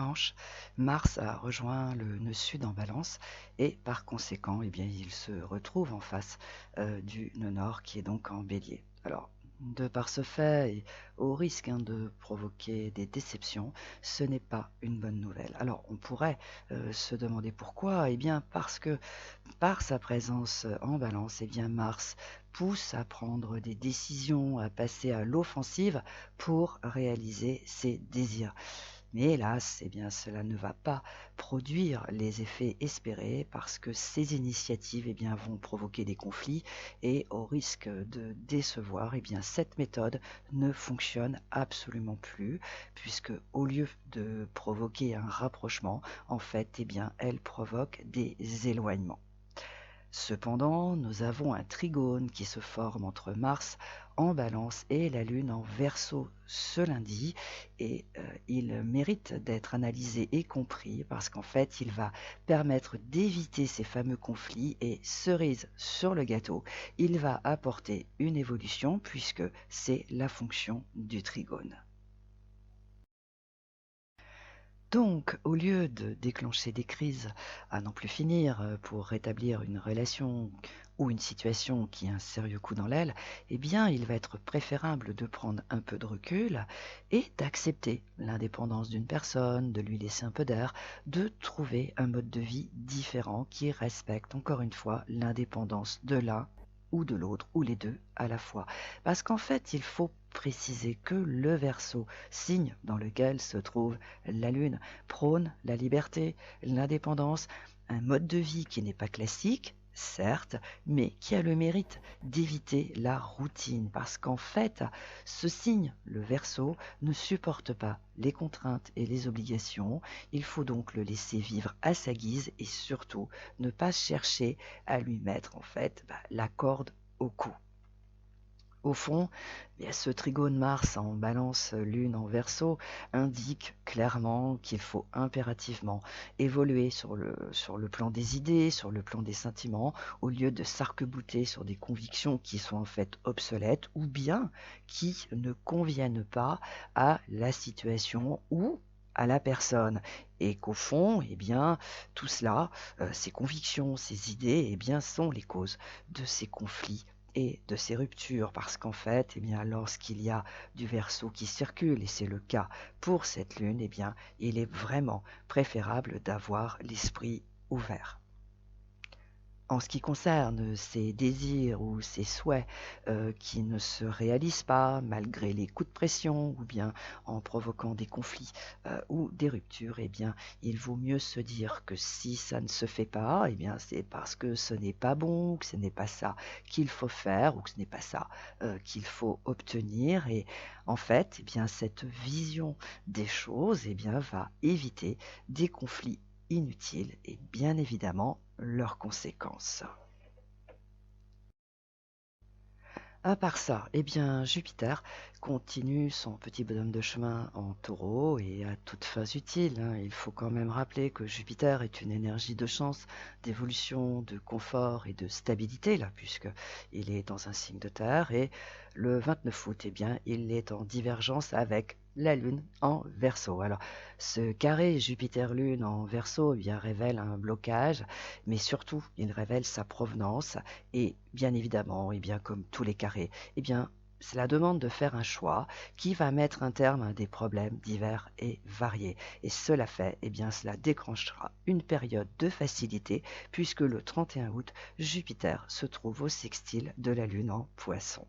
dimanche, Mars a rejoint le nœud sud en Balance et par conséquent, eh bien, il se retrouve en face du nœud nord qui est donc en Bélier. Alors, de par ce fait, et au risque de provoquer des déceptions, ce n'est pas une bonne nouvelle. Alors, on pourrait se demander pourquoi. Eh bien, parce que par sa présence en Balance, eh bien, Mars pousse à prendre des décisions, à passer à l'offensive pour réaliser ses désirs. Mais hélas, eh bien, cela ne va pas produire les effets espérés parce que ces initiatives eh bien, vont provoquer des conflits et au risque de décevoir, eh bien, cette méthode ne fonctionne absolument plus puisque au lieu de provoquer un rapprochement, en fait, eh bien, elle provoque des éloignements. Cependant, nous avons un trigone qui se forme entre Mars en Balance et la Lune en Verseau ce lundi et il mérite d'être analysé et compris parce qu'en fait, il va permettre d'éviter ces fameux conflits et cerise sur le gâteau, il va apporter une évolution puisque c'est la fonction du trigone. Donc, au lieu de déclencher des crises à n'en plus finir pour rétablir une relation ou une situation qui a un sérieux coup dans l'aile, eh bien, il va être préférable de prendre un peu de recul et d'accepter l'indépendance d'une personne, de lui laisser un peu d'air, de trouver un mode de vie différent qui respecte encore une fois l'indépendance de l'un ou de l'autre, ou les deux à la fois. Parce qu'en fait, il faut préciser que le Verseau, signe dans lequel se trouve la Lune, prône la liberté, l'indépendance, un mode de vie qui n'est pas classique, certes, mais qui a le mérite d'éviter la routine, parce qu'en fait, ce signe, le Verseau, ne supporte pas les contraintes et les obligations, il faut donc le laisser vivre à sa guise et surtout ne pas chercher à lui mettre en fait la corde au cou. Au fond, ce trigone Mars en Balance, Lune en Verseau indique clairement qu'il faut impérativement évoluer sur le plan des idées, sur le plan des sentiments, au lieu de s'arc-bouter sur des convictions qui sont en fait obsolètes ou bien qui ne conviennent pas à la situation ou à la personne et qu'au fond, eh bien, tout cela, ces convictions, ces idées, eh bien, sont les causes de ces conflits et de ces ruptures, parce qu'en fait, eh bien, lorsqu'il y a du Verseau qui circule, et c'est le cas pour cette lune, eh bien, il est vraiment préférable d'avoir l'esprit ouvert. En ce qui concerne ces désirs ou ces souhaits qui ne se réalisent pas malgré les coups de pression ou bien en provoquant des conflits ou des ruptures, eh bien, il vaut mieux se dire que si ça ne se fait pas, eh bien, c'est parce que ce n'est pas bon, ou que ce n'est pas ça qu'il faut faire ou que ce n'est pas ça qu'il faut obtenir. Et en fait, eh bien, cette vision des choses eh bien, va éviter des conflits inutiles et bien évidemment leurs conséquences. À part ça, eh bien Jupiter continue son petit bonhomme de chemin en Taureau et à toutes fins utiles, hein. Il faut quand même rappeler que Jupiter est une énergie de chance, d'évolution, de confort et de stabilité, là, puisque il est dans un signe de terre et le 29 août, eh bien, il est en divergence avec la Lune en Verseau. Alors, ce carré Jupiter-Lune en Verseau eh bien, révèle un blocage, mais surtout, il révèle sa provenance et bien évidemment, et bien comme tous les carrés, eh bien cela demande de faire un choix qui va mettre un terme à des problèmes divers et variés. Et cela fait, eh bien cela déclenchera une période de facilité puisque le 31 août, Jupiter se trouve au sextile de la Lune en Poisson.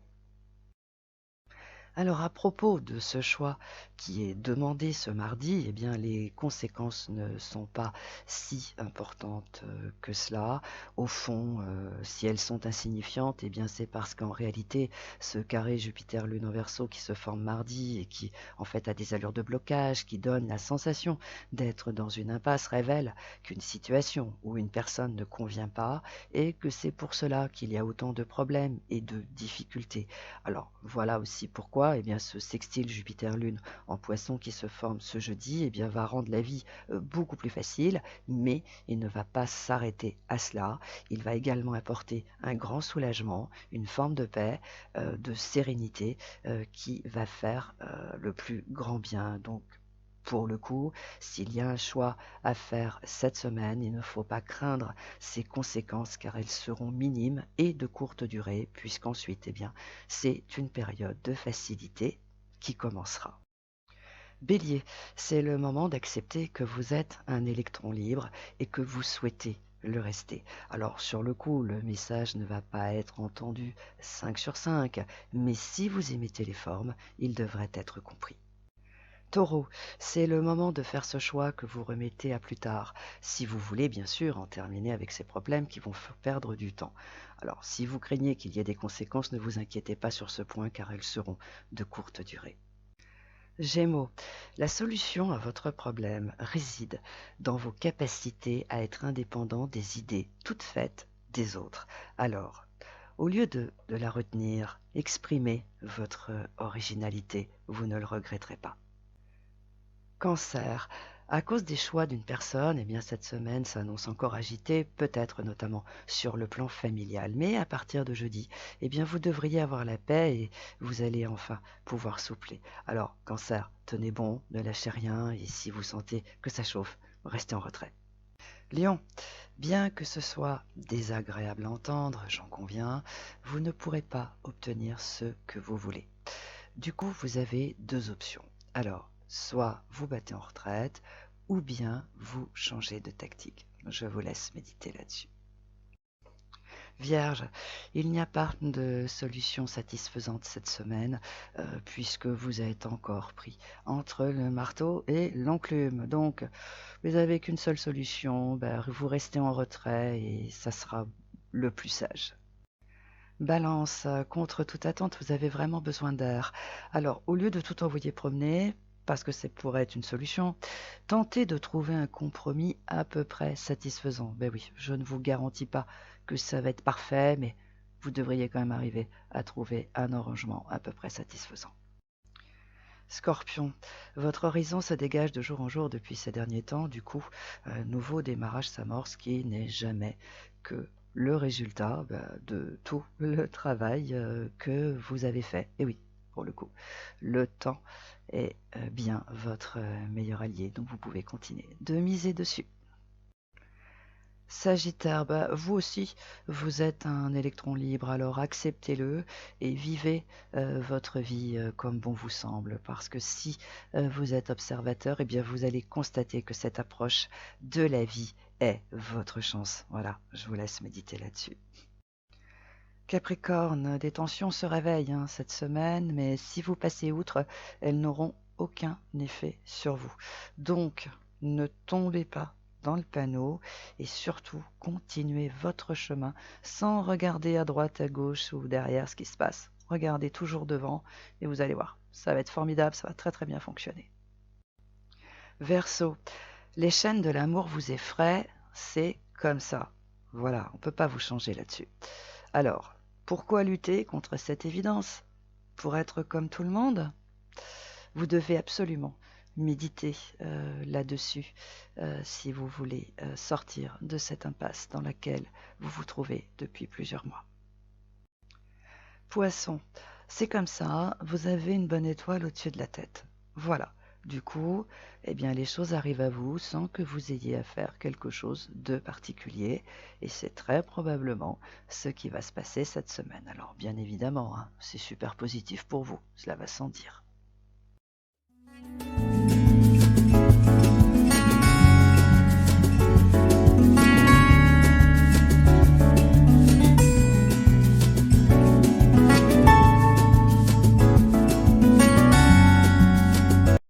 Alors à propos de ce choix qui est demandé ce mardi, eh bien les conséquences ne sont pas si importantes que cela. Au fond, si elles sont insignifiantes, eh bien c'est parce qu'en réalité, ce carré Jupiter-Lune en Verseau qui se forme mardi et qui en fait a des allures de blocage, qui donne la sensation d'être dans une impasse, révèle qu'une situation ou une personne ne convient pas et que c'est pour cela qu'il y a autant de problèmes et de difficultés. Alors voilà aussi pourquoi eh bien, ce sextile Jupiter-Lune en Poisson qui se forme ce jeudi eh bien, va rendre la vie beaucoup plus facile, mais il ne va pas s'arrêter à cela. Il va également apporter un grand soulagement, une forme de paix, de sérénité qui va faire le plus grand bien. Donc Pour le coup, s'il y a un choix à faire cette semaine, il ne faut pas craindre ses conséquences car elles seront minimes et de courte durée, puisqu'ensuite, c'est une période de facilité qui commencera. Bélier, c'est le moment d'accepter que vous êtes un électron libre et que vous souhaitez le rester. Alors sur le coup, le message ne va pas être entendu 5 sur 5, mais si vous émettez les formes, il devrait être compris. Taureau, c'est le moment de faire ce choix que vous remettez à plus tard, si vous voulez bien sûr en terminer avec ces problèmes qui vont perdre du temps. Alors si vous craignez qu'il y ait des conséquences, ne vous inquiétez pas sur ce point car elles seront de courte durée. Gémeaux, la solution à votre problème réside dans vos capacités à être indépendant des idées toutes faites des autres. Alors, au lieu de la retenir, exprimez votre originalité, vous ne le regretterez pas. Cancer. À cause des choix d'une personne, cette semaine s'annonce encore agitée, peut-être notamment sur le plan familial. Mais à partir de jeudi, vous devriez avoir la paix et vous allez enfin pouvoir souffler. Alors, Cancer, tenez bon, ne lâchez rien et si vous sentez que ça chauffe, restez en retrait. Lion, bien que ce soit désagréable à entendre, j'en conviens, vous ne pourrez pas obtenir ce que vous voulez. Du coup, vous avez deux options. Alors, soit vous battez en retraite, ou bien vous changez de tactique. Je vous laisse méditer là-dessus. Vierge, il n'y a pas de solution satisfaisante cette semaine, puisque vous êtes encore pris entre le marteau et l'enclume. Donc, vous n'avez qu'une seule solution, vous restez en retrait et ça sera le plus sage. Balance, contre toute attente, vous avez vraiment besoin d'air. Alors, au lieu de tout envoyer promener, parce que ça pourrait être une solution, tentez de trouver un compromis à peu près satisfaisant. Ben oui, je ne vous garantis pas que ça va être parfait, mais vous devriez quand même arriver à trouver un arrangement à peu près satisfaisant. Scorpion, votre horizon se dégage de jour en jour depuis ces derniers temps. Du coup, un nouveau démarrage s'amorce qui n'est jamais que le résultat de tout le travail que vous avez fait. Et oui, pour le coup, le temps est bien votre meilleur allié, donc vous pouvez continuer de miser dessus. Sagittaire, vous aussi, vous êtes un électron libre, alors acceptez-le et vivez votre vie comme bon vous semble. Parce que si vous êtes observateur, vous allez constater que cette approche de la vie est votre chance. Voilà, je vous laisse méditer là-dessus. Capricorne, des tensions se réveillent cette semaine, mais si vous passez outre, elles n'auront aucun effet sur vous. Donc, ne tombez pas dans le panneau et surtout continuez votre chemin sans regarder à droite, à gauche ou derrière ce qui se passe. Regardez toujours devant et vous allez voir, ça va être formidable, ça va très très bien fonctionner. Verseau, les chaînes de l'amour vous effraient, c'est comme ça. Voilà, on ne peut pas vous changer là-dessus. Alors, pourquoi lutter contre cette évidence? Pour être comme tout le monde? Vous devez absolument méditer là-dessus si vous voulez sortir de cette impasse dans laquelle vous vous trouvez depuis plusieurs mois. Poisson, c'est comme ça, vous avez une bonne étoile au-dessus de la tête. Voilà. Du coup, les choses arrivent à vous sans que vous ayez à faire quelque chose de particulier. Et c'est très probablement ce qui va se passer cette semaine. Alors, bien évidemment, c'est super positif pour vous, cela va sans dire.